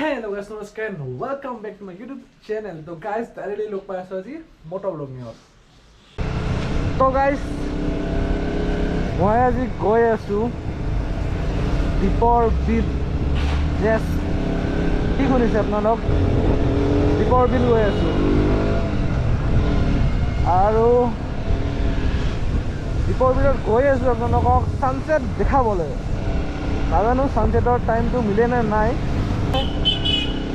Hello guys, namaskar and welcome back to my YouTube channel. So guys, directly look pa aso aji motor vlog ni hot. So guys, moi aji goi asu DEEPOR BEEL. Yes. Ki khunise apnalok? DEEPOR BEEL goi asu. Aru DEEPOR BEEL goi asu apnalok sunset dekhabole. Nagano sunset time to mile na nai.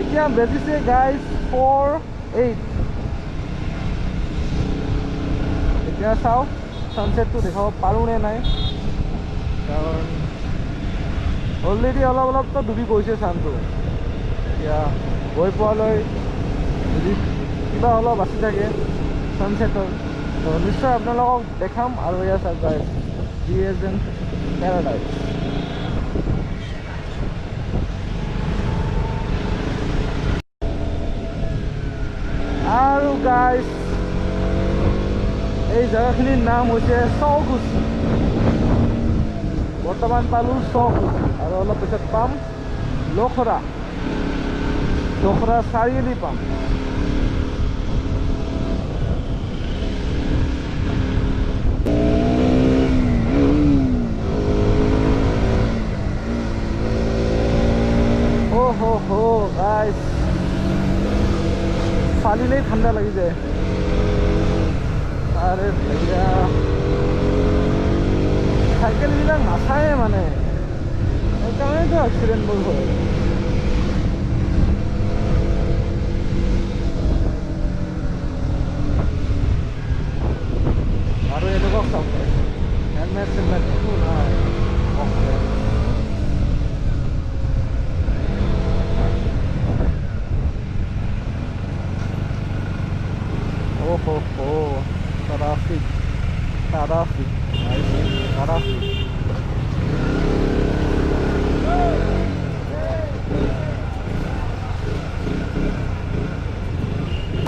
এতিয়া বেজিছে guys 4:08 এতিয়া চাও সানসেটটো দেখাব পাৰো নে নাই কাৰণ already অলপ তো ডুবি গৈছে চানটো এতিয়া গৈ পোৱালৈ যদি কিবা অলপ বাচি থাকে সানসেটৰ তো নিশ্চয় আপোনালোকক দেখাম আৰু এয়া চাওক গাইজ পেৰাডাইজ আৰু গাইজ এই জায়গাখিনিৰ নাম হৈছে চকুচি বৰ্তমান পালো চকুচি আৰু অলপ পিছত পাম লখৰা চাৰিআলি পাম हो गाइस फालिले ठंडा लगी जाए अरे भैया साइकेल बिना नाचाए माने সেইকাৰণে তো এক্সিডেণ্টবোৰ হয় আৰু এনেকুৱা চাওক হেলমেট একো নাই traffic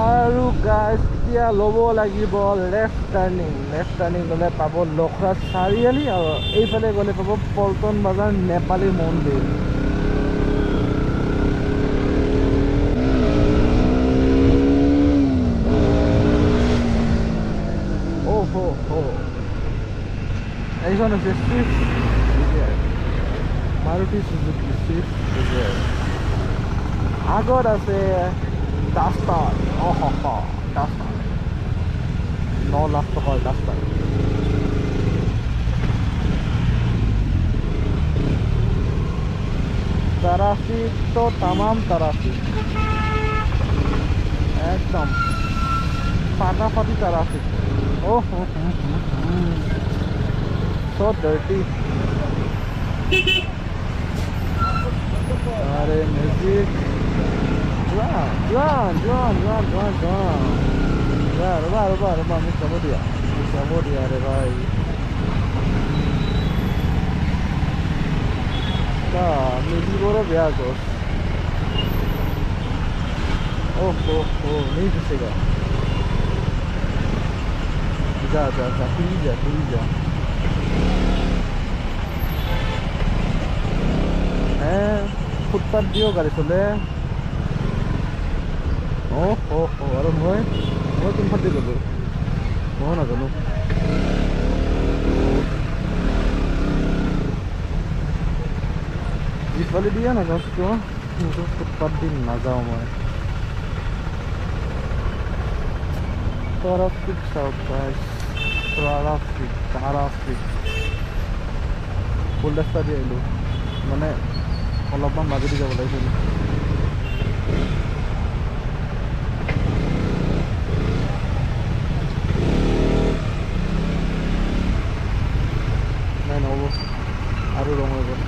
আৰু গাইজ এতিয়া ল'ব লাগিব লেফ্ট টাৰ্ণিং ল'লে পাব লখৰা চাৰিআলি আৰু এইফালে গ'লে পাব পল্টন বজাৰ নেপালী মন্দিৰ এইখন হৈছে Swift Dzire Maruti Suzuki Swift Dzire আগত আছে ডাষ্টাৰ ডাষ্টাৰ 9 লাখ টকাৰ ডাষ্টাৰ ট্রাফিক তো তামাম ট্রাফিক একদম ফাটাফাটি ট্রাফিক so dirty अरे म्यूजिक Juan रुबा मिस हो दिया अरे भाई का म्यूजिक बोलो ब्याह को ओहो नहीं घुसेगा जा प्लीज जा ফুটপাথ দিও গাড়ী চলে আৰু মই কোনফালে গ'লো মই নাজানো যিফালে দিয়া নাযাওঁ কিন্তু ফুটপাথ দি নাযাওঁ মই ট্রাফিক চাওক গাইজ ট্রাফিক ফুল ৰাস্তা দি আহিলোঁ মানে অলপমান মাজেদি যাব লাগিছিল নাই নহ'ব আৰু ৰং হৈ গ'ল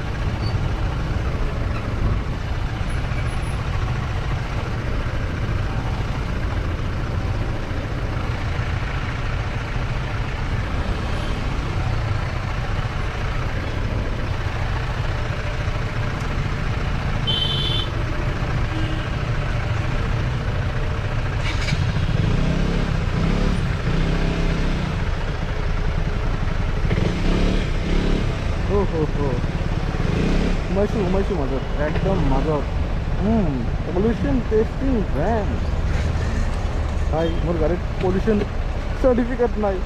সোমাইছোঁ মাজত একদম মাজত পলিউশ্যন টেষ্টিং ভ্যান ভাই মোৰ গাড়ীত পলিউশ্যন চাৰ্টিফিকেট নাই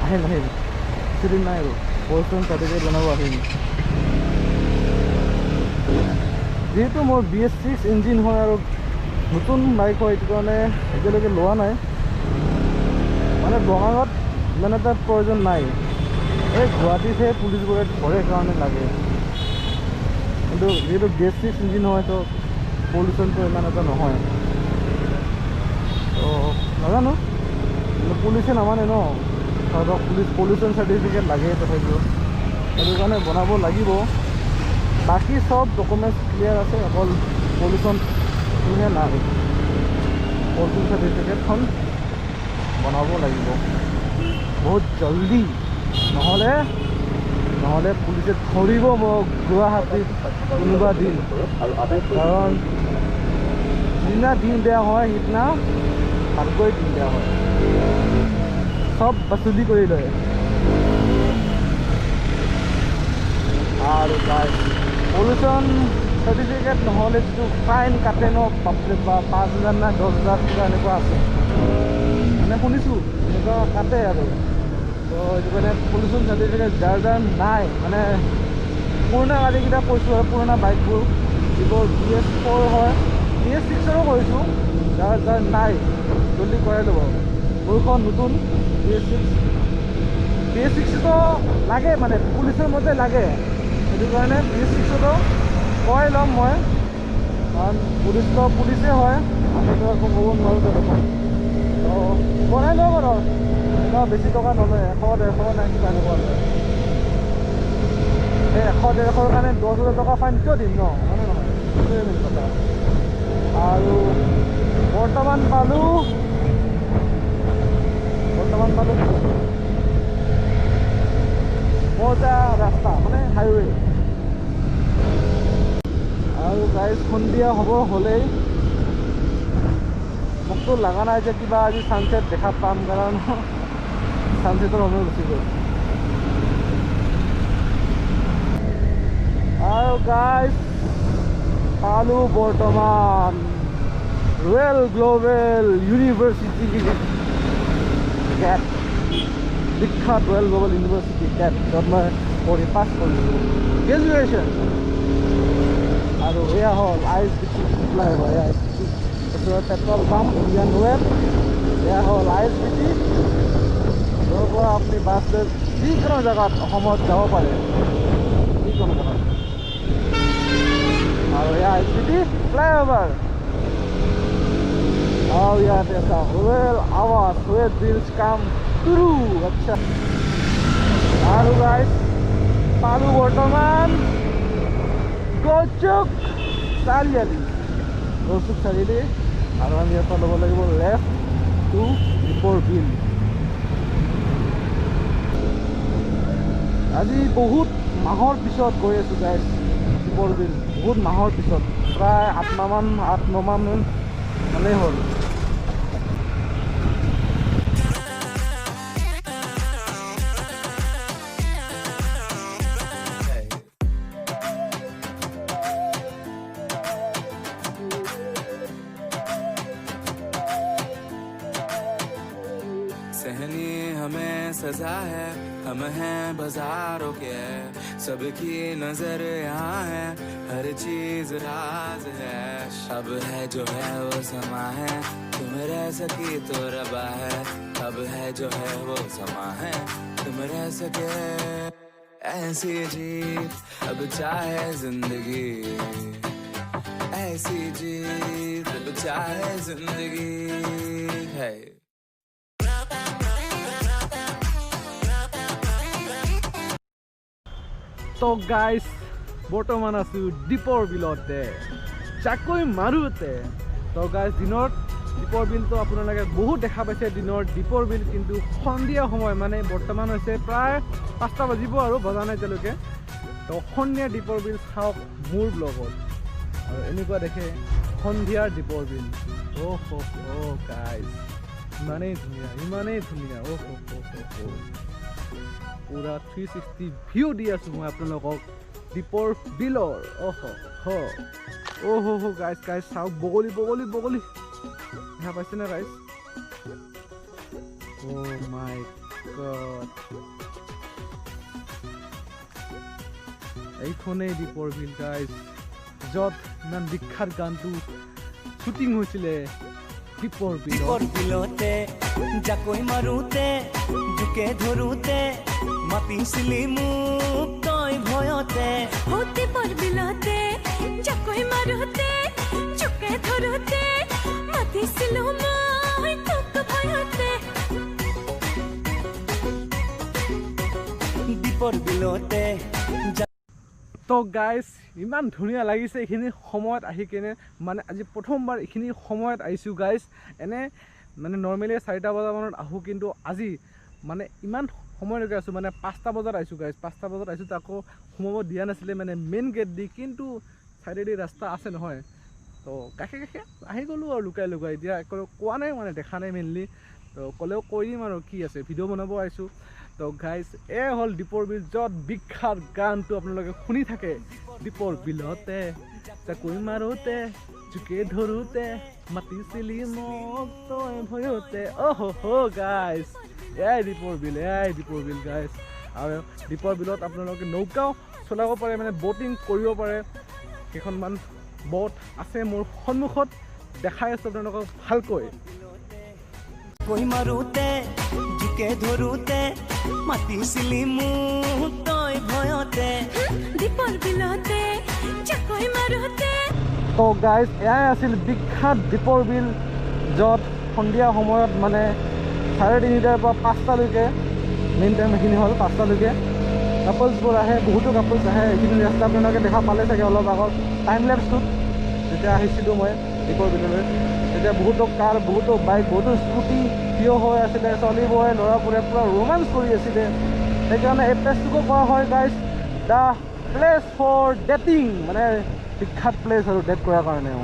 আহিম কিছুদিন নাই আৰু পলিউশ্যন চাৰ্টিফিকেট বনাব আহিম যেহেতু মোৰ BS6 ইঞ্জিন হয় আৰু নতুন বাইক হয় এইটো কাৰণে এতিয়ালৈকে লোৱা নাই মানে বঙাইগাঁৱত ইমান এটা প্ৰয়োজন নাই এই গুৱাহাটীতহে পুলিচবোৰে ধৰে কাৰণে লাগে কিন্তু যেহেতু BS6 ইঞ্জিন হয় তো পলিউশ্যনটো ইমান এটা নহয় তো নাজানো পুলিচে নামানে ন ধৰক পলিউশ্যন চাৰ্টিফিকেট লাগে তথাপিও সেইটো কাৰণে বনাব লাগিব বাকী সব ডকুমেণ্টছ ক্লিয়াৰ আছে অকল পলিউশ্যনটোহে নাই পলিউশ্যন চাৰ্টিফিকেটখন বনাব লাগিব বহুত জলদি নহ'লে পুলিচে ধৰিব মোক গুৱাহাটীত কোনোবা দিন কাৰণ যিদিনা দিন দিয়া হয় সিদিনা ভালকৈ দিন দিয়া হয় সব বাছুলি কৰি লয় আৰু পলিউশ্যন চাৰ্টিফিকেট নহ'লে যিটো ফাইন কাটে ন বাপৰে বা 5,000 না 10,000 কিবা এনেকুৱা আছে মানে শুনিছোঁ এনেকুৱা কাটে আৰু তো এইটো কাৰণে পলিউশ্যন চাৰ্টিফিকেট যাৰ নাই মানে পুৰণা গাড়ীকেইটা কৈছোঁ আৰু পুৰণা বাইকবোৰ যিবোৰ BS4 হয় BS6ৰো কৈছোঁ যাৰ নাই জলদি কৰাই ল'ব মোৰখন নতুন BS6তো লাগে মানে পুলিচৰ মতে লাগে সেইটো কাৰণে BS6তো কৰাই ল'ম মই কাৰণ পুলিচে হয় আমিতো একো ক'ব নোৱাৰোঁ তেনেকুৱা তো বনাই ল'ম আৰু বেছি টকা নলয় 100-150 নাই কিবা এনেকুৱা লয় সেই 100-150 কাৰণে 10,000 টকা ফাইন কিয় দিম ন মানে নহয় সেইটোৱে মেইন কথা আৰু বৰ্তমান পালোঁ মজা ৰাস্তা মানে হাইৱে আৰু গাইজ সন্ধিয়া হ'লেই মোকতো লগা নাই যে কিবা আজি ছানছেট দেখা পাম কাৰণ ছানছেটৰ সময় গুচি গ'ল আৰু গাইজ পালোঁ বৰ্তমান ৰয়েল গ্লোবেল ইউনিভাৰ্চিটি কেট বিখ্যাত ৰয়েল গ্লোবেল ইউনিভাৰ্চিটি কেট য'ত মই পঢ়ি পাছ কৰিছোঁ গ্ৰেজুৱেশ্যন আৰু এয়া হ'ল ISBT flyover ISBT petrol pump Indian well এয়া হ'ল ISBT য'ৰ পৰা আপুনি বাছ লৈ যিকোনো জেগাত অসমত যাব পাৰে যিকোনো জেগাত আৰু এয়া ISBT ফ্লাইঅভাৰ আৰু ইয়াতে এটা ৰয়েল আৱাজ ৱেট ড্ৰিলছ কাম টুৰু আচ্ছা আৰু গাইজ পালোঁ বৰ্তমান গৌচুক চাৰিআলি আৰু আমি ইয়াৰ পৰা ল'ব লাগিব লেফ্ট টু দীপৰ বিল আজি বহুত মাহৰ পিছত গৈ আছোঁ গাইজ দীপৰ বিল বহুত মাহৰ পিছত প্ৰায় 8-9 মাহ মানেই হ'ল सहनी हमें सजा है हम हैं बाजारों के सबकी नजर यहाँ है हर चीज राज है अब है जो है वो समा है तुम रह सकी तो रबा है अब है जो है वो समा है तुम रह सके ऐसी जीत अब चाहे जिंदगी ऐसी जीत अब चाहे जिंदगी है তো গাইজ বৰ্তমান আছোঁ দীপৰ বিলতে চাকৈ মাৰোঁতে তো গাইজ দিনত দীপৰ বিলটো আপোনালোকে বহুত দেখা পাইছে দিনৰ দীপৰ বিল কিন্তু সন্ধিয়া সময় মানে বৰ্তমান হৈছে প্ৰায় 5টা বাজিব আৰু বজা নাই এতিয়ালৈকে তো সন্ধিয়া দীপৰ বিল চাওক মোৰ ব্লগত আৰু এনেকুৱা দেখে সন্ধিয়াৰ দীপৰ বিল গাইজ ইমানেই ধুনীয়া পুৰা 360 ভিউ দি আছোঁ মই আপোনালোকক দীপৰ বিলৰ অ' গাইজ চাওক বগলী দেখা পাইছেনে গাইজ অ' মাই গড এইখনেই দীপৰ বিল গাইজ য'ত ইমান বিখ্যাত গানটো শ্বুটিং হৈছিলে দীপৰ বিলতে জাকৈ মাৰোতে জোকে ধৰোতে মাতিছিলি মোক তই ভয়তে দীপৰ বিলতে জাকৈ মাৰোতে জোকে ধৰোতে মাতিছিলো মই তোক ভয়তে দীপৰ বিলতে। তো গাইজ ইমান ধুনীয়া লাগিছে এইখিনি সময়ত আহি কিনে মানে আজি প্ৰথমবাৰ এইখিনি সময়ত আহিছোঁ গাইজ এনে মানে নৰ্মেলি 4টা বজামানত আহোঁ কিন্তু আজি মানে ইমান সময়লৈকে আছোঁ মানে 5টা বজাত আহিছোঁ গাইজ 5টা বজাত আহিছোঁ তাকো সোমাব দিয়া নাছিলে মানে মেইন গেট দি কিন্তু চাইডেদি ৰাস্তা আছে নহয় তো কাষে আহি গ'লোঁ আৰু লুকাই এতিয়া কোৱা নাই মানে দেখা নাই মেইনলি তো ক'লেও কৈ দিম আৰু কি আছে ভিডিঅ' বনাব আহিছোঁ তো গাইজ হ'ল দীপৰ বিল য'ত বিখ্যাত গানটো আপোনালোকে শুনি থাকে দীপৰ বিলতে জাকৈ মাৰোতে জোকে ধৰোতে মাতিছিলি মোক তই ভয়তে গাইজ এয়াই দীপৰ বিল গাইজ আৰু দীপৰ বিলত আপোনালোকে নৌকাও চলাব পাৰে মানে ব'টিং কৰিব পাৰে কেইখনমান ব'ট আছে মোৰ সন্মুখত দেখাই আছোঁ আপোনালোকক ভালকৈ কৈ মাৰোতে জোকে ধৰোতে মাতিছিলি মোক তই ভয়তে দীপৰ বিলতে জাকৈ মাৰোতে। তো গাইজ এয়াই আছিল বিখ্যাত দীপৰ বিল য'ত সন্ধিয়া সময়ত মানে 3:30টাৰ পৰা 5টালৈকে মেইন টাইম এইখিনি হ'ল 5টালৈকে কাপলছবোৰ আহে বহুতো কাপলছ আহে এইখিনি ৰাস্তা আপোনালোকে দেখা পালে চাগে অলপ আগত টাইম লেপছটোত যেতিয়া আহিছিলোঁ মই দীপৰ বিললৈ তেতিয়া বহুতো কাৰ বহুতো বাইক বহুতো স্কুটি থিয় হৈ আছিলে ছোৱালীবোৰে ল'ৰাবোৰে পূৰা ৰোমাঞ্চ কৰি আছিলে সেইকাৰণে এই প্লেচটোকো কোৱা হয় guys the place for dating মানে বিখ্যাত প্লেচ আৰু ডেট কৰাৰ কাৰণেও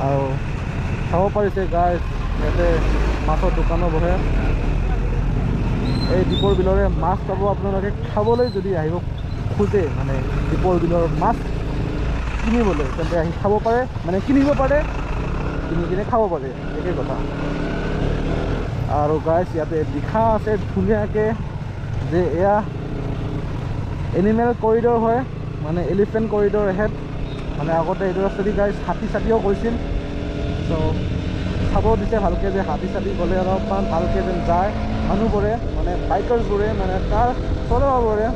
আৰু চাব পাৰিছে গাইজ ইয়াতে মাছৰ দোকানো বহে এই দীপৰ বিলৰে মাছ পাব আপোনালোকে খাবলৈ যদি আহিব খোজে মানে দীপৰ বিলৰ মাছ কিনিবলৈ তেন্তে আহি খাব পাৰে মানে কিনিব পাৰে কিনি কিনে খাব পাৰে একেই কথা আৰু গাইজ ইয়াতে লিখা আছে ধুনীয়াকৈ যে এয়া এনিমেল কৰিডৰ হয় মানে এলিফেণ্ট কৰিডৰ এহেড মানে আগতে এইটো ৰাস্তাদি গাইজ হাতী চাতিও কৈছিল ত' চাব দিছে ভালকৈ যে হাতী চাতি গ'লে অলপমান ভালকৈ যেন যায় মানুহবোৰে মানে বাইকাৰ্ছবোৰে মানে কাৰ চলোৱাবোৰে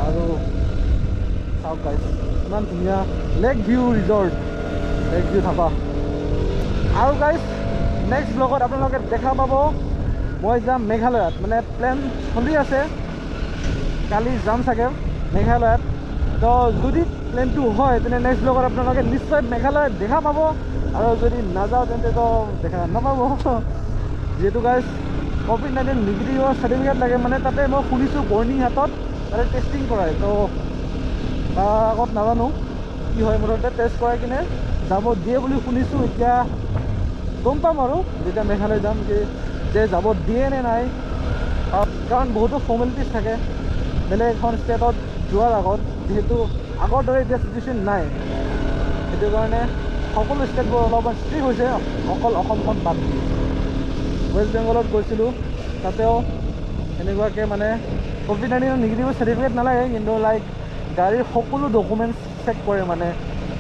আৰু চাওক গাইজ ইমান ধুনীয়া lake view resort lake view dhaba আৰু গাইজ নেক্সট ব্লগত আপোনালোকে দেখা পাব মই যাম মেঘালয়ত মানে প্লেন চলি আছে কালি যাম চাগে মেঘালয়ত তো যদি প্লেনটো হয় তেনে নেক্সট ব্লগত আপোনালোকে নিশ্চয় মেঘালয়ত দেখা পাব আৰু যদি নাযাওঁ তেন্তেতো দেখা নাপাব যিহেতু গাইজ COVID-19 নিগেটিভৰ চাৰ্টিফিকেট লাগে মানে তাতে মই শুনিছোঁ বৰ্ণিহাটত তাতে টেষ্টিং কৰায় তো তাৰ আগত নাজানো কি হয় মুঠতে টেষ্ট কৰাই কিনে যাব দিয়ে বুলি শুনিছোঁ এতিয়া গম পাম আৰু যেতিয়া মেঘালয় যাম যে যাব দিয়ে নে নাই কাৰণ বহুতো ফৰ্মেলিটিজ থাকে বেলেগ এখন ষ্টেটত যোৱাৰ আগত যিহেতু আগৰ দৰে এতিয়া চিটুৱেশ্যন নাই সেইটো কাৰণে সকলো ষ্টেটবোৰ অলপমান ষ্ট্ৰিক হৈছে অকল অসমখন বাদ দি ৱেষ্ট বেংগলত গৈছিলোঁ তাতেও এনেকুৱাকৈ মানে COVID-19 নিগেটিভ চাৰ্টিফিকেট নালাগে কিন্তু লাইক গাড়ীৰ সকলো ডকুমেণ্টছ চেক কৰে মানে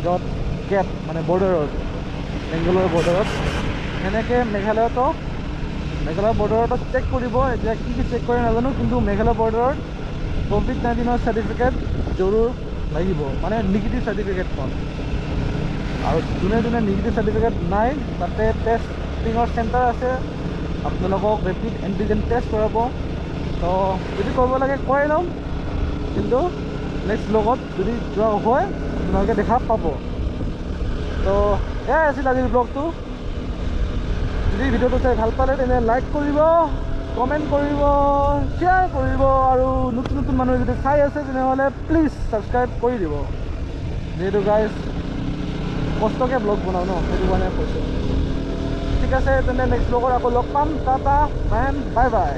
য'ত গেট মানে বৰ্ডাৰত বেংগলৰ বৰ্ডাৰত সেনেকৈ মেঘালয়ৰ বৰ্ডাৰতো চেক কৰিব এতিয়া কি চেক কৰে নাজানো কিন্তু মেঘালয় বৰ্ডাৰত COVID-19 চাৰ্টিফিকেট জৰুৰ লাগিব মানে নিগেটিভ চাৰ্টিফিকেটখন আৰু যোনে নিগেটিভ চাৰ্টিফিকেট নাই তাতে টেষ্টিঙৰ চেণ্টাৰ আছে আপোনালোকক ৰেপিড এণ্টিজেন টেষ্ট কৰাব তো যদি কৰিব লাগে কৰাই ল'ম কিন্তু নেক্সট ব্লগত যদি যোৱা হয় আপোনালোকে দেখা পাব তো এয়াই আছিল আজিৰ ব্লগটো যদি ভিডিঅ'টো চাই ভাল পালে তেনে লাইক কৰিব কমেণ্ট কৰিব শ্বেয়াৰ কৰিব আৰু নতুন মানুহে যদি চাই আছে তেনেহ'লে প্লিজ ছাবস্ক্ৰাইব কৰি দিব যিহেতু গাইজ কষ্টকৈ ব্লগ বনাওঁ ন সেইটো কাৰণে কৈছোঁ ঠিক আছে তেন্তে নেক্সট ব্লগত আকৌ লগ পাম টাটা এণ্ড বাই বাই